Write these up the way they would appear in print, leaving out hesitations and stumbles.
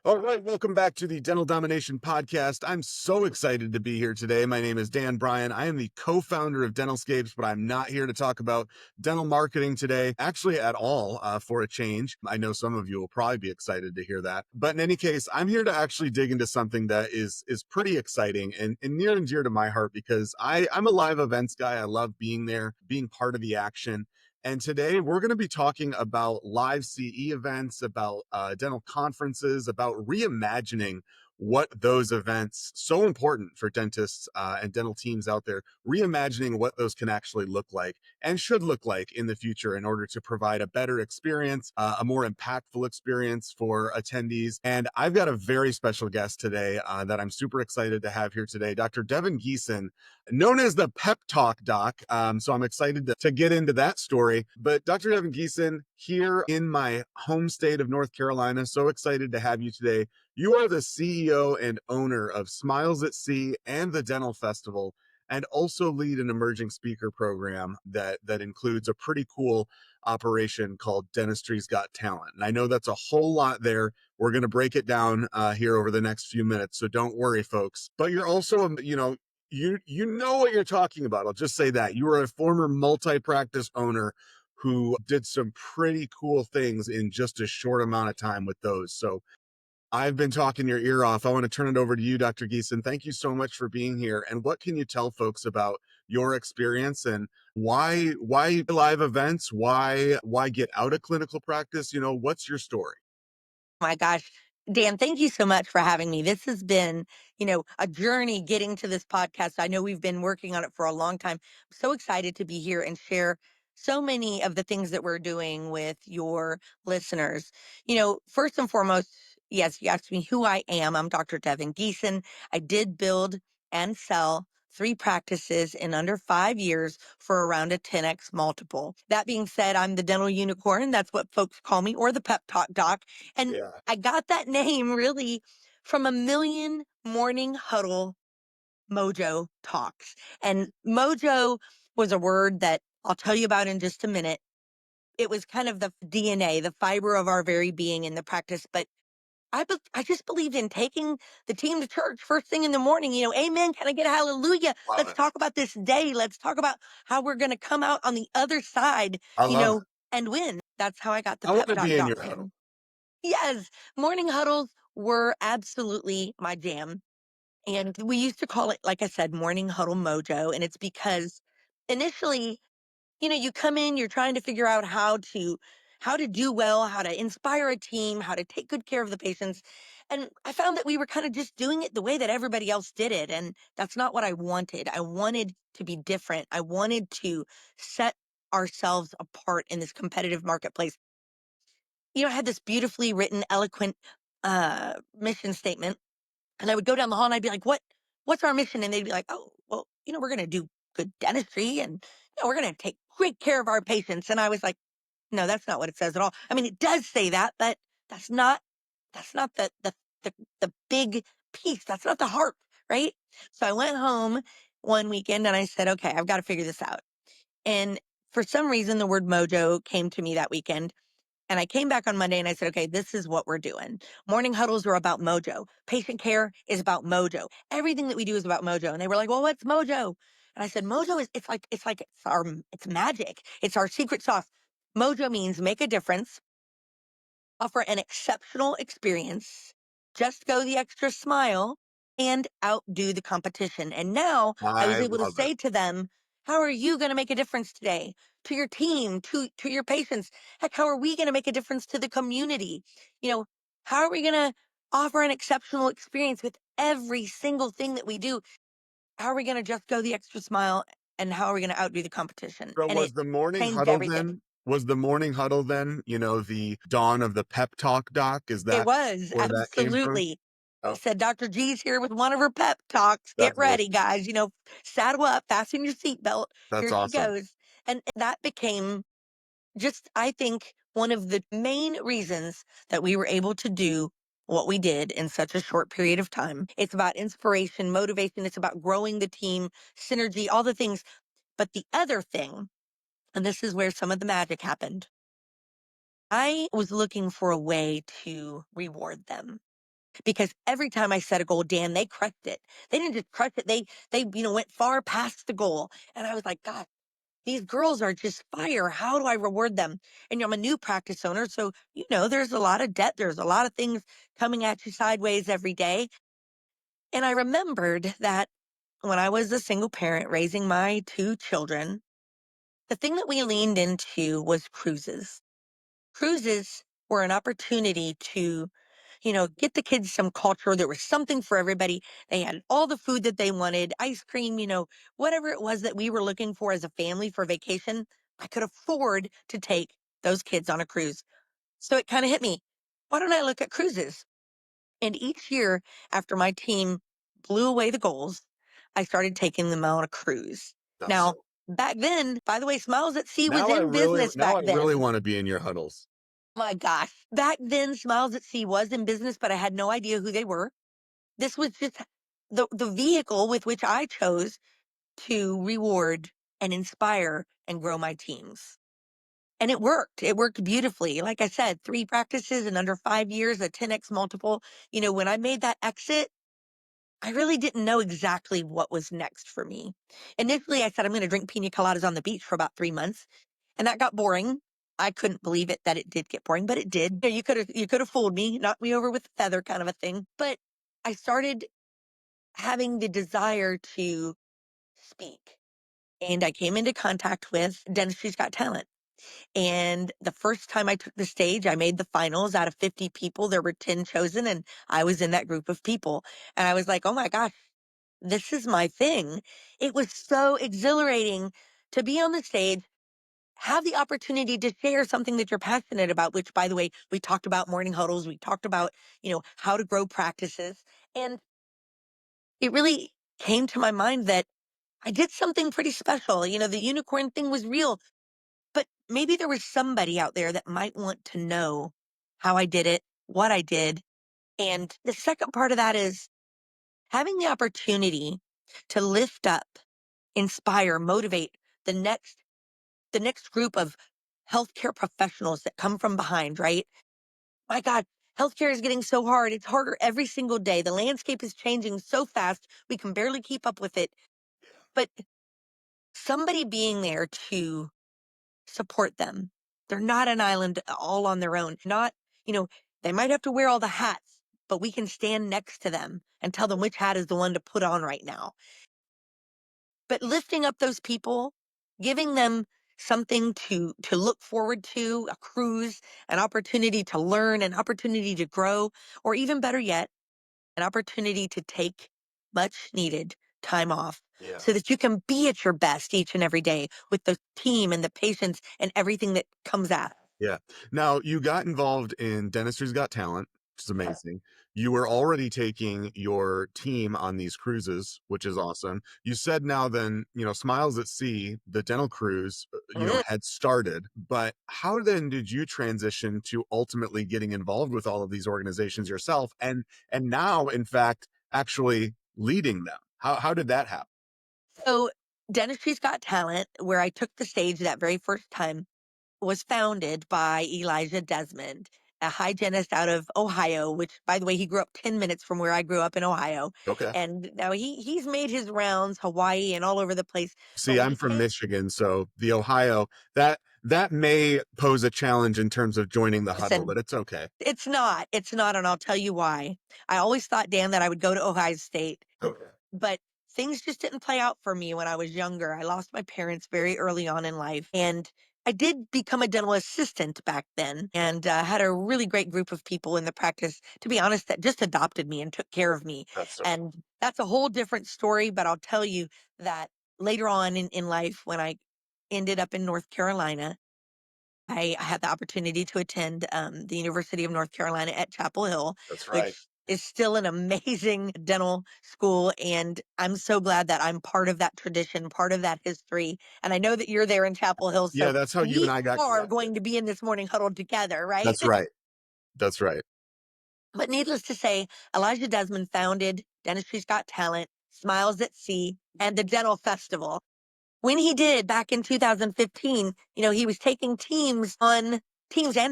All right, welcome back to the Dental Domination Podcast. I'm so excited to be here today. My name is Dan Bryan. I am the co-founder of Dentalscapes, but I'm not here to talk about dental marketing today, actually at all, for a change. I know some of you will probably be excited to hear that. But in any case, I'm here to actually dig into something that is pretty exciting and near and dear to my heart because I'm a live events guy. I love being there, being part of the action. And today we're going to be talking about live CE events, about dental conferences, about reimagining what those events, so important for dentists and dental teams out there, reimagining what those can actually look like and should look like in the future in order to provide a better experience, a more impactful experience for attendees. And I've got a very special guest today that I'm super excited to have here today, Dr. Devin Geeson, known as the Pep Talk Doc. So I'm excited to get into that story. But Dr. Devin Geeson, here in my home state of North Carolina, so excited to have you today. You are the CEO and owner of Smiles at Sea and the Dental Festival, and also lead an emerging speaker program that includes a pretty cool operation called Dentistry's Got Talent. And I know that's a whole lot there. We're going to break it down here over the next few minutes, so don't worry, folks. But you're also, you know what you're talking about. I'll just say that. You were a former multi-practice owner who did some pretty cool things in just a short amount of time with those. So I've been talking your ear off. I want to turn it over to you, Dr. Geeson. Thank you so much for being here. And what can you tell folks about your experience and why live events? Why get out of clinical practice? What's your story? My gosh. Dan, thank you so much for having me. This has been, a journey getting to this podcast. I know we've been working on it for a long time. I'm so excited to be here and share so many of the things that we're doing with your listeners. First and foremost, yes, you asked me who I am. I'm Dr. Devin Geeson. I did build and sell 3 practices in under 5 years for around a 10x multiple. That being said, I'm the dental unicorn. That's what folks call me, or the Pep Talk Doc. And Yeah. I got that name really from a million morning huddle MOJO talks. And MOJO was a word that I'll tell you about in just a minute. It was kind of the DNA, the fiber of our very being in the practice. But I just believed in taking the team to church first thing in the morning. Amen. Can I get a hallelujah? Love Let's it. talk about this day. Let's talk about how we're going to come out on the other side, I love it. and win. That's how I got the I want Pep to Talk be in Doc your huddle. name. Yes, morning huddles were absolutely my jam. And we used to call it, like I said, morning huddle mojo. And it's because initially, you come in, you're trying to figure out how to do well, how to inspire a team, how to take good care of the patients. And I found that we were kind of just doing it the way that everybody else did it. And that's not what I wanted. I wanted to be different. I wanted to set ourselves apart in this competitive marketplace. I had this beautifully written, eloquent mission statement, and I would go down the hall and I'd be like, "What's our mission?" And they'd be like, "Oh, well, we're going to do good dentistry, and we're going to take great care of our patients." And I was like, "No, that's not what it says at all. I mean, it does say that, but that's not that's not the big piece. That's not the heart, right?" So I went home one weekend and I said, "Okay, I've got to figure this out." And for some reason, the word mojo came to me that weekend, and I came back on Monday and I said, okay, this is what we're doing. Morning huddles are about mojo. Patient care is about mojo. Everything that we do is about mojo. And they were like, well, what's mojo? And I said, mojo is, it's magic. It's our secret sauce. Mojo means make a difference, offer an exceptional experience, just go the extra smile, and outdo the competition. And now I was I able to love it. say to them, how are you going to make a difference today to your team, to your patients? Heck, how are we going to make a difference to the community? You know, how are we going to offer an exceptional experience with every single thing that we do? How are we going to just go the extra smile? And how are we going to outdo the competition? So And it changed everything. was the morning huddle then, the dawn of the Pep Talk Doc? Is It that was, where that came from? absolutely. They Oh, said, Dr. G's here with one of her pep talks. Get that's awesome. ready, guys. Saddle up, fasten your seatbelt. That's Here she awesome. goes. And that became just, I think, one of the main reasons that we were able to do what we did in such a short period of time. It's about inspiration, motivation. It's about growing the team, synergy, all the things. But the other thing, and this is where some of the magic happened, I was looking for a way to reward them. because every time I set a goal, Dan, they crushed it. They didn't just crush it. They went far past the goal. And I was like, God, these girls are just fire. How do I reward them? And I'm a new practice owner. So, there's a lot of debt. There's a lot of things coming at you sideways every day. And I remembered that when I was a single parent raising my two children, the thing that we leaned into was cruises. Cruises were an opportunity to, get the kids some culture. There was something for everybody. They had all the food that they wanted, ice cream, whatever it was that we were looking for as a family for vacation. I could afford to take those kids on a cruise. So it kind of hit me. Why don't I look at cruises? And each year after my team blew away the goals, I started taking them on a cruise. Now, Awesome. back then, by the way, Smiles at Sea was Now I in really, business now back I really then. want to be in your huddles. My gosh. Back then, Smiles at Sea was in business, but I had no idea who they were. This was just the vehicle with which I chose to reward and inspire and grow my teams. And it worked. It worked beautifully. Like I said, 3 practices in under 5 years, a 10x multiple. When I made that exit, I really didn't know exactly what was next for me. Initially, I said, I'm going to drink pina coladas on the beach for about 3 months. And that got boring. I couldn't believe it that it did get boring, but it did. You could have fooled me, knocked me over with a feather kind of a thing. But I started having the desire to speak. And I came into contact with Dentistry's Got Talent. And the first time I took the stage, I made the finals out of 50 people. There were 10 chosen, and I was in that group of people. And I was like, oh my gosh, this is my thing. It was so exhilarating to be on the stage, have the opportunity to share something that you're passionate about, which, by the way, we talked about morning huddles. We talked about, how to grow practices. And it really came to my mind that I did something pretty special. The unicorn thing was real, but maybe there was somebody out there that might want to know how I did it, what I did. And the second part of that is having the opportunity to lift up, inspire, motivate the next the next group of healthcare professionals that come from behind, right? My God, healthcare is getting so hard. It's harder every single day. The landscape is changing so fast. We can barely keep up with it. But somebody being there to support them. They're not an island all on their own. Not, you know, they might have to wear all the hats, but we can stand next to them and tell them which hat is the one to put on right now. But lifting up those people, giving them something to look forward to, a cruise, an opportunity to learn, an opportunity to grow, or even better yet, an opportunity to take much needed time off Yeah. so that you can be at your best each and every day with the team and the patients and everything that comes at. Yeah. Now you got involved in Dentistry's Got Talent, which is amazing. You were already taking your team on these cruises, which is awesome. You said now then, Smiles at Sea, the dental cruise, Mm. had started, but how then did you transition to ultimately getting involved with all of these organizations yourself and now in fact actually leading them? How did that happen? So Dentistry's Got Talent, where I took the stage that very first time, was founded by Elijah Desmond, a hygienist out of Ohio, which, by the way, he grew up 10 minutes from where I grew up in Ohio. Okay. And now he's made his rounds, Hawaii and all over the place. But See, when I'm he from came, Michigan, so the Ohio that may pose a challenge in terms of joining the huddle, listen, but it's okay. it's not, and I'll tell you why. I always thought, Dan, that I would go to Ohio State, Okay. but things just didn't play out for me when I was younger. I lost my parents very early on in life. And I did become a dental assistant back then and had a really great group of people in the practice, to be honest, that just adopted me and took care of me. That's okay. And that's a whole different story. But I'll tell you that later on in life, when I ended up in North Carolina, I had the opportunity to attend the University of North Carolina at Chapel Hill, That's right. which is still an amazing dental school. And I'm so glad that I'm part of that tradition, part of that history. And I know that you're there in Chapel Hill. Yeah, So that's how you and we I got are connected. going to be in this morning huddled together, right? That's right. That's right. But needless to say, Elijah Desmond founded Dentistry's Got Talent, Smiles at Sea, and the Dental Festival. When he did back in 2015, he was taking teams and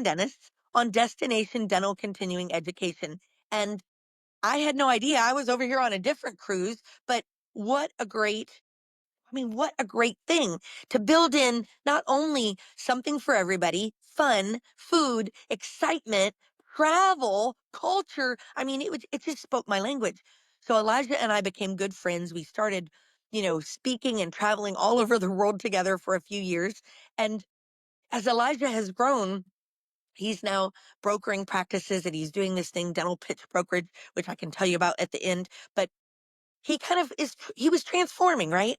dentists on destination dental continuing education. And I had no idea. I was over here on a different cruise, but what a great what a great thing to build in not only something for everybody, fun, food, excitement, travel, culture. It just spoke my language. So Elijah and I became good friends. We started, speaking and traveling all over the world together for a few years. And as Elijah has grown, he's now brokering practices and he's doing this thing, dental pitch brokerage, which I can tell you about at the end. But he was transforming, right?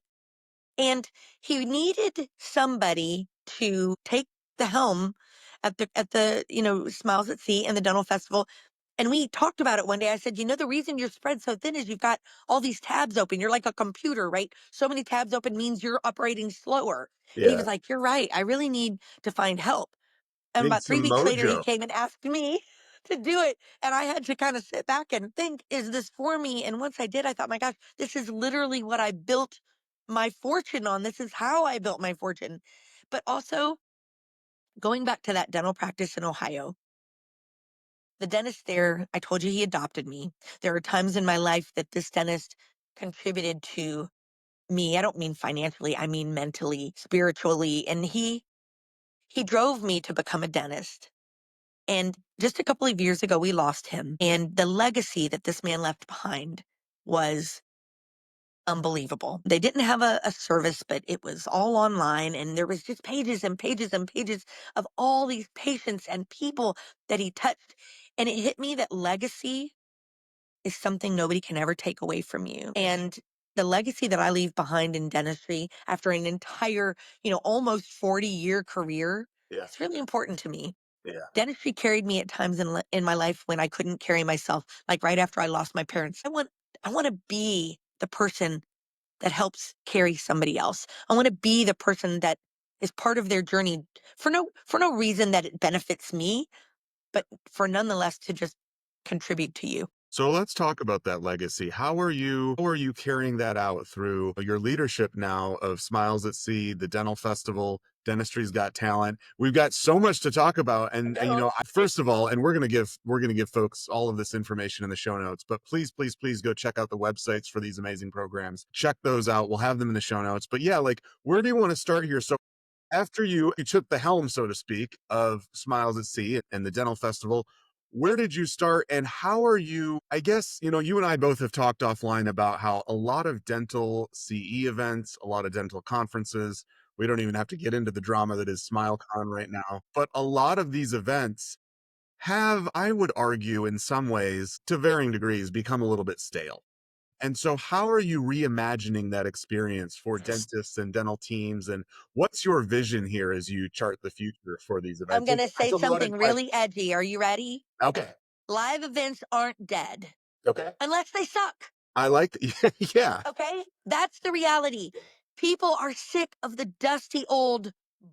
And he needed somebody to take the helm at the Smiles at Sea and the Dental Festival. And we talked about it one day. I said, the reason you're spread so thin is you've got all these tabs open. You're like a computer, right? So many tabs open means you're operating slower. And he Yeah. was like, you're right. I really need to find help. And Need about three some weeks later, he MOJO. came and asked me to do it. And I had to kind of sit back and think, is this for me? And once I did, I thought, my gosh, this is literally what I built my fortune on. This is how I built my fortune. But also, going back to that dental practice in Ohio, the dentist there, I told you he adopted me. There are times in my life that this dentist contributed to me. I don't mean financially, I mean mentally, spiritually. And he drove me to become a dentist. And just a couple of years ago, we lost him. And the legacy that this man left behind was unbelievable. They didn't have a service, but it was all online. And there was just pages and pages and pages of all these patients and people that he touched. And it hit me that legacy is something nobody can ever take away from you. And the legacy that I leave behind in dentistry after an entire, almost 40-year career, Yeah. it's really important to me. Yeah. Dentistry carried me at times in my life when I couldn't carry myself, like right after I lost my parents. I want to be the person that helps carry somebody else. I want to be the person that is part of their journey for no reason that it benefits me, but for nonetheless to just contribute to you. So let's talk about that legacy. How are you carrying that out through your leadership now of Smiles at Sea, the Dental Festival, Dentistry's Got Talent? We've got so much to talk about, and first of all, and we're gonna give folks all of this information in the show notes. But please, please, please go check out the websites for these amazing programs. Check those out. We'll have them in the show notes. But yeah, like where do you want to start here? So after you took the helm, so to speak, of Smiles at Sea and the Dental Festival, where did you start and how are you? I guess, you and I both have talked offline about how a lot of dental CE events, a lot of dental conferences, we don't even have to get into the drama that is SmileCon right now, but a lot of these events have, I would argue, in some ways, to varying degrees, become a little bit stale. And so how are you reimagining that experience for dentists and dental teams? And what's your vision here as you chart the future for these I'm events? going to say That's a loaded something question. really edgy. Are you ready? Okay. Live events aren't dead Okay. unless they suck. I like yeah. Okay? That's the reality. People are sick of the dusty old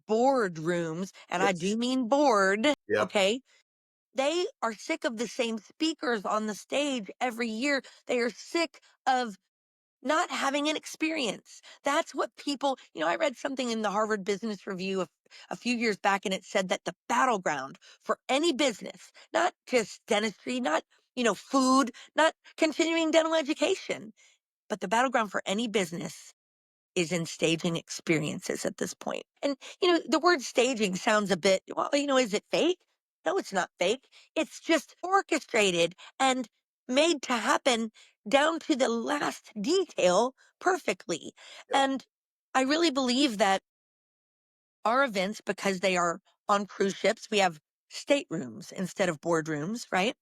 boardrooms, and I Yes. do mean board, Yep. okay? They are sick of the same speakers on the stage every year. They are sick of not having an experience. That's what people, I read something in the Harvard Business Review a few years back, and it said that the battleground for any business, not just dentistry, not, food, not continuing dental education, but the battleground for any business is in staging experiences at this point. And, the word staging sounds a bit, well, is it fake? No, it's not fake. It's just orchestrated and made to happen down to the last detail perfectly. Yep. And I really believe that our events, because they are on cruise ships, we have staterooms instead of boardrooms, right?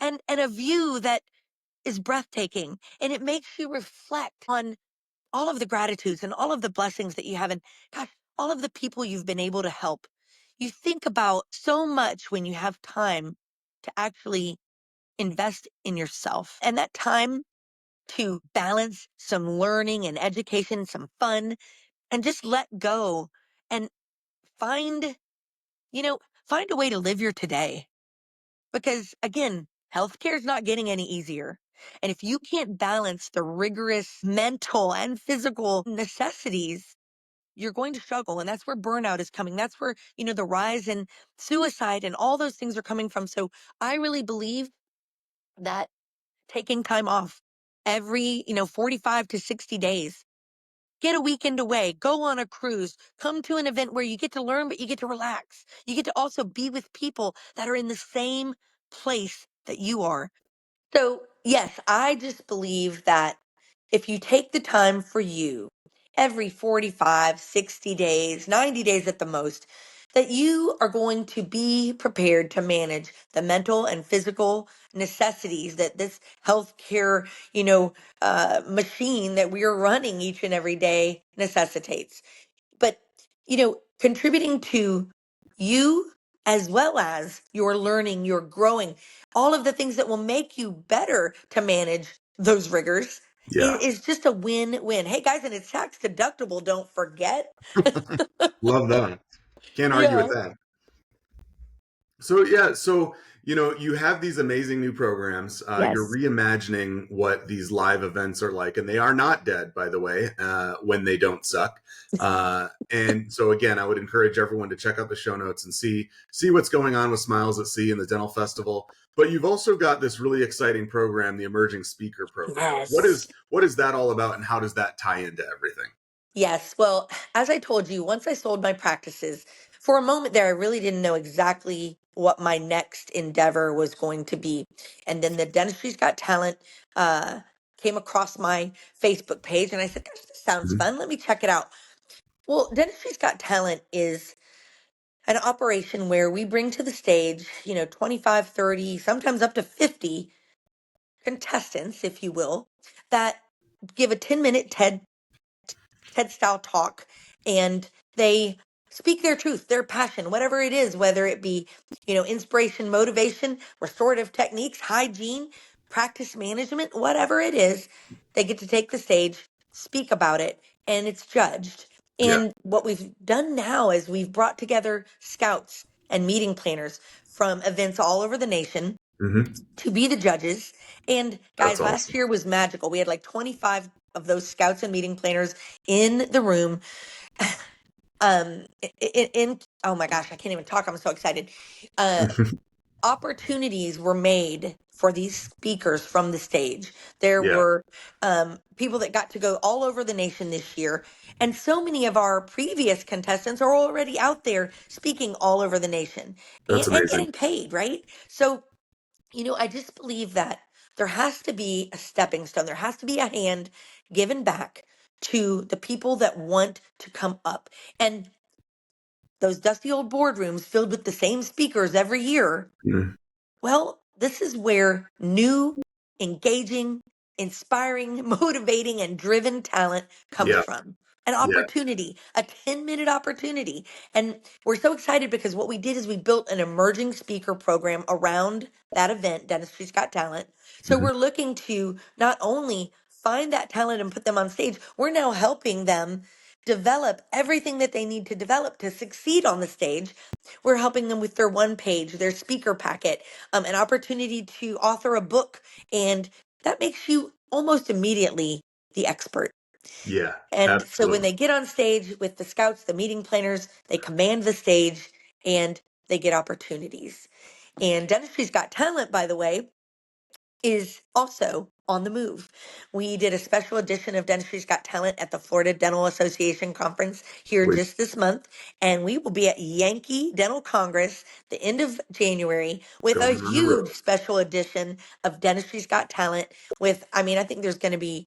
And a view that is breathtaking, and it makes you reflect on all of the gratitudes and all of the blessings that you have, and gosh, all of the people you've been able to help. You think about so much when you have time to actually invest in yourself, and that time to balance some learning and education, some fun, and just let go and find, find a way to live your today. Because again, healthcare is not getting any easier. And if you can't balance the rigorous mental and physical necessities, you're going to struggle. And that's where burnout is coming. That's where, the rise in suicide and all those things are coming from. So I really believe that taking time off every, 45 to 60 days. Get a weekend away, go on a cruise, come to an event where you get to learn, but you get to relax. You get to also be with people that are in the same place that you are. So, yes, I just believe that if you take the time for you every 45, 60 days, 90 days at the most, that you are going to be prepared to manage the mental and physical necessities that this healthcare, machine that we are running each and every day necessitates. But, contributing to you as well as your learning, your growing, all of the things that will make you better to manage those rigors Yeah. is just a win-win. Hey guys, and it's tax deductible, don't forget. Love that. Can't argue with Yeah. that. So yeah, so you have these amazing new programs. You're Yes. reimagining what these live events are like, and they are not dead, by the way, when they don't suck. And so again, I would encourage everyone to check out the show notes and see what's going on with Smiles at Sea and the Dental Festival. But you've also got this really exciting program, the Emerging Speaker Program. Yes. What is that all about, and how does that tie into everything? Yes. Well, as I told you, once I sold my practices, for a moment there, I really didn't know exactly what my next endeavor was going to be. And then the Dentistry's Got Talent uh, came across my Facebook page, and I said, gosh, this sounds Mhm. fun. Let me check it out. Well, Dentistry's Got Talent is an operation where we bring to the stage, 25, 30, sometimes up to 50 contestants, if you will, that give a 10-minute TED style talk, and they speak their truth, their passion, whatever it is, whether it be, inspiration, motivation, restorative techniques, hygiene, practice management, whatever it is, they get to take the stage, speak about it, and it's judged. Yeah. And what we've done now is we've brought together scouts and meeting planners from events all over the nation Hmm. to be the judges. And That's guys, last awesome. year was magical. We had like 25 of those scouts and meeting planners in the room. Oh my gosh, I can't even talk. I'm so excited. Uh, Opportunities were made for these speakers from the stage. There Yeah, were people that got to go all over the nation this year. And so many of our previous contestants are already out there speaking all over the nation that's and amazing. getting paid, right? So I just believe that there has to be a stepping stone. There has to be a hand given back to the people that want to come up. And those dusty old boardrooms filled with the same speakers every year, Mhm. well, this is where new, engaging, inspiring, motivating, and driven talent comes Yeah, from. An yeah. opportunity, a 10-minute opportunity. And we're so excited because what we did is we built an emerging speaker program around that event, Dentistry's Got Talent. So Mhm. we're looking to not only find that talent and put them on stage, we're now helping them develop everything that they need to develop to succeed on the stage. We're helping them with their one page, their speaker packet, an opportunity to author a book. And that makes you almost immediately the expert. Yeah, And so when absolutely. they get on stage with the scouts, the meeting planners, they command the stage and they get opportunities. And Dentistry's Got Talent, by the way, is also on the move. We did a special edition of Dentistry's Got Talent at the Florida Dental Association conference here Sweet. just this month, and we will be at Yankee Dental Congress the end of January with a Going on the road. huge special edition of Dentistry's Got Talent with, I mean, I think there's going to be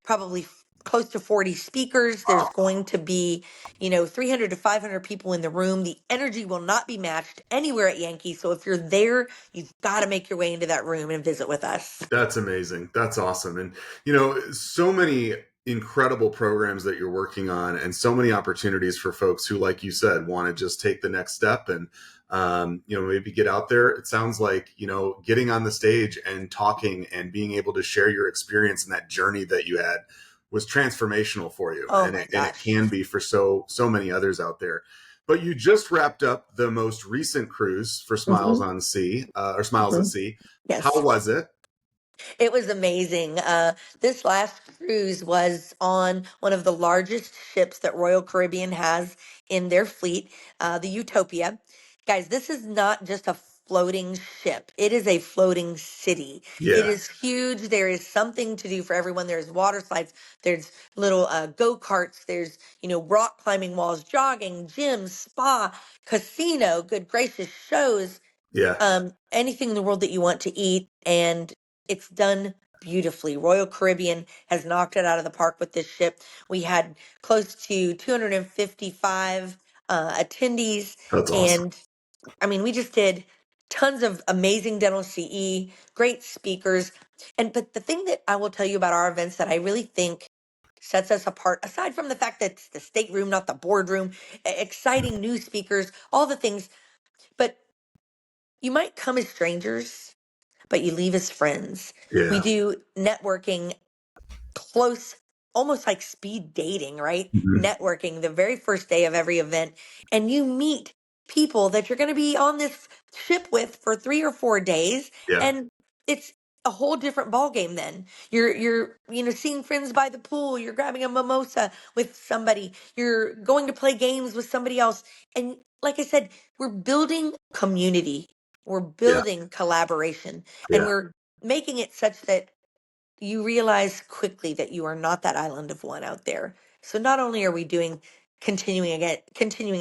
probably close to 40 speakers. There's going to be, 300 to 500 people in the room. The energy will not be matched anywhere at Yankee. So if you're there, you've got to make your way into that room and visit with us. That's amazing. That's awesome. And, so many incredible programs that you're working on, and so many opportunities for folks who, like you said, want to just take the next step and, maybe get out there. It sounds like, getting on the stage and talking and being able to share your experience and that journey that you had was transformational for you. Oh And my it gosh. can be for so many others out there. But you just wrapped up the most recent cruise for Smiles Hmm. on Sea, or Smiles at Hmm. Sea. How Yes. was it? It was amazing. This last cruise was on one of the largest ships that Royal Caribbean has in their fleet, the Utopia. Guys, this is not just a floating ship. It is a floating city. It Yeah. is huge. There is something to do for everyone. There's water slides. There's little go-karts. There's, rock climbing walls, jogging, gym, spa, casino, good gracious, shows, Yeah. anything in the world that you want to eat. And it's done beautifully. Royal Caribbean has knocked it out of the park with this ship. We had close to 255 attendees. That's awesome. And I mean, we just did tons of amazing dental CE, great speakers. But the thing that I will tell you about our events that I really think sets us apart, aside from the fact that it's the stateroom, not the boardroom, exciting new speakers, all the things, but you might come as strangers, but you leave as friends. We Yeah. do networking close, almost like speed dating, right? Mhm. Networking the very first day of every event. And you meet people that you're going to be on this ship with for 3 or 4 days. Yeah. And it's a whole different ball game then. You're seeing friends by the pool, you're grabbing a mimosa with somebody, you're going to play games with somebody else. And like I said, we're building community. We're Yeah. building collaboration, and Yeah. we're making it such that you realize quickly that you are not that island of one out there. So not only are we doing continuing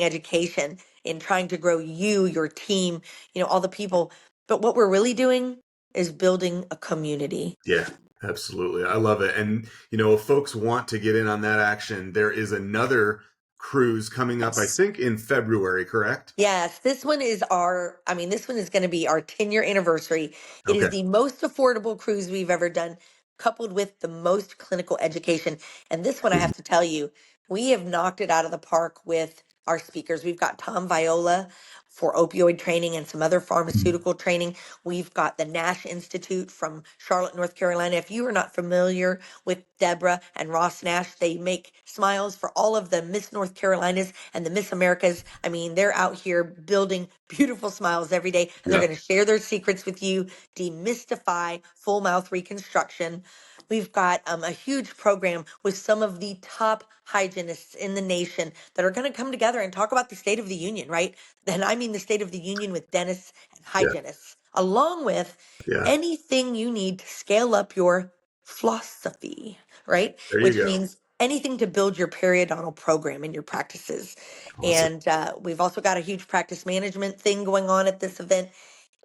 education in trying to grow you, your team, all the people, but what we're really doing is building a community. Yeah. Absolutely. I love it. And, if folks want to get in on that action, there is another cruise coming up, I think in February, correct? Yes, this one is going to be our 10-year anniversary. It is Okay. the most affordable cruise we've ever done, coupled with the most clinical education. And this one, I have to tell you, we have knocked it out of the park with our speakers. We've got Tom Viola for opioid training and some other pharmaceutical training. We've got the Nash Institute from Charlotte, North Carolina. If you are not familiar with Deborah and Ross Nash, they make smiles for all of the Miss North Carolinas and the Miss Americas. I mean, they're out here building beautiful smiles every day, and they're Yeah. going to share their secrets with you, demystify full mouth reconstruction. We've got a huge program with some of the top hygienists in the nation that are going to come together and talk about the State of the Union, right? And I mean the State of the Union with dentists and Yeah. hygienists, along with Yeah. anything you need to scale up your philosophy, right? There you Which go. means anything to build your periodontal program in your practices. Awesome. And we've also got a huge practice management thing going on at this event.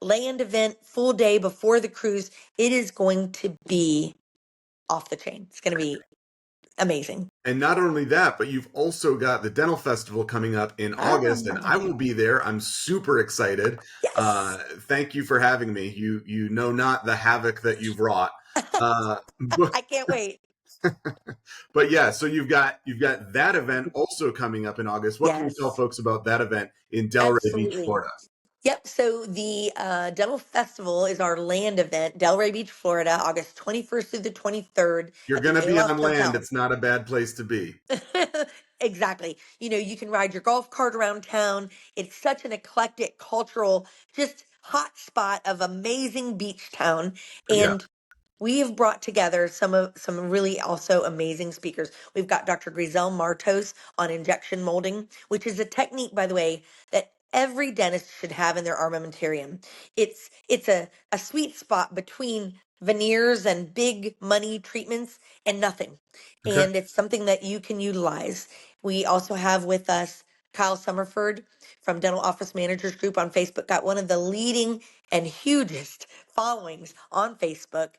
Land event, full day before the cruise. It is going to be off the chain. It's going to be amazing. And not only that, but you've also got the Dental Festival coming up in August, and I Ah, will be there. I'm super excited. yes. Thank you for having me. You know not the havoc that you've wrought. But, I can't wait. but yeah, so you've got that event also coming up in August. What can you tell Yes, folks about that event in Delray Beach, absolutely. Florida? Yep. So the Dental Festival is our land event, Delray Beach, Florida, August 21st through the 23rd You're at the going to be Aloft on land. Hotel. It's not a bad place to be. Exactly. You can ride your golf cart around town. It's such an eclectic, cultural, just hot spot of amazing beach town. Yeah. And we have brought together some really also amazing speakers. We've got Dr. Grisel Martos on injection molding, which is a technique, by the way, that every dentist should have in their armamentarium. It's a sweet spot between veneers and big money treatments and nothing. Okay. And it's something that you can utilize. We also have with us Kyle Summerford from Dental Office Managers Group on Facebook, got one of the leading and hugest followings on Facebook.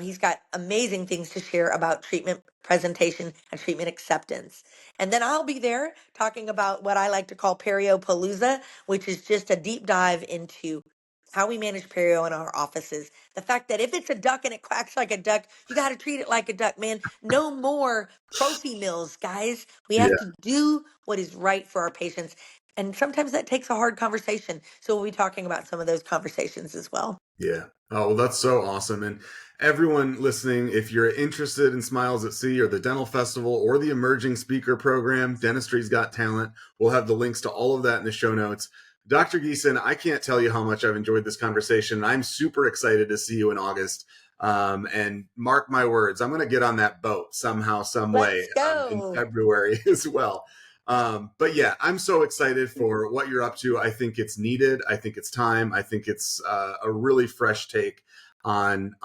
He's got amazing things to share about treatment presentation and treatment acceptance. And then I'll be there talking about what I like to call Perio-palooza, which is just a deep dive into how we manage perio in our offices. The fact that if it's a duck and it quacks like a duck, you got to treat it like a duck, man. No more trophy mills, guys. We have Yeah. to do what is right for our patients. And sometimes that takes a hard conversation. So we'll be talking about some of those conversations as well. Yeah. Oh, well, that's so awesome. And everyone listening, if you're interested in Smiles at Sea or the Dental Festival or the Emerging Speaker Program, Dentistry's Got Talent, we'll have the links to all of that in the show notes. Dr. Geeson, I can't tell you how much I've enjoyed this conversation. I'm super excited to see you in August. And mark my words, I'm going to get on that boat somehow, some way Let's in go. February as well. But yeah, I'm so excited for what you're up to. I think it's needed. I think it's time. I think it's a really fresh take on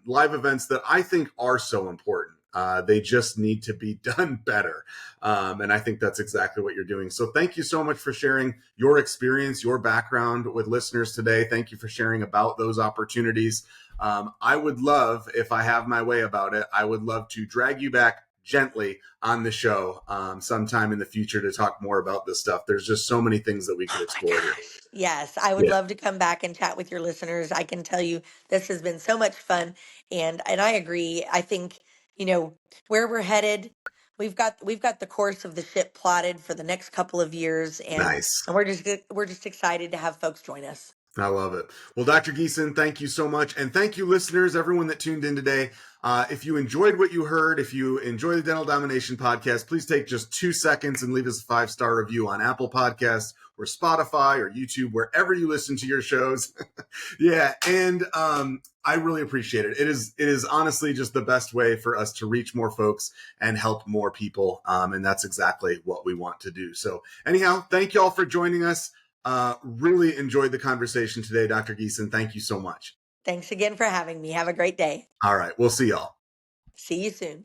live events that I think are so important. They just need to be done better. And I think that's exactly what you're doing. So thank you so much for sharing your experience, your background with listeners today. Thank you for sharing about those opportunities. I would love, if I have my way about it, I would love to drag you back gently on the show sometime in the future to talk more about this stuff. There's just so many things that we could Oh my explore here. gosh. Yes, I would Yeah, love to come back and chat with your listeners. I can tell you this has been so much fun, and I agree. I think, you know, where we're headed, we've got the course of the ship plotted for the next couple of years, nice. and we're just excited to have folks join us. I love it. Well, Dr. Geeson, thank you so much. And thank you, listeners, everyone that tuned in today. If you enjoyed what you heard, if you enjoy the Dental Domination Podcast, please take just 2 seconds and leave us a 5-star review on Apple Podcasts or Spotify or YouTube, wherever you listen to your shows. Yeah, and I really appreciate it. It is honestly just the best way for us to reach more folks and help more people. And that's exactly what we want to do. So anyhow, thank you all for joining us. Really enjoyed the conversation today, Dr. Geeson. Thank you so much. Thanks again for having me. Have a great day. All right, we'll see y'all. See you soon.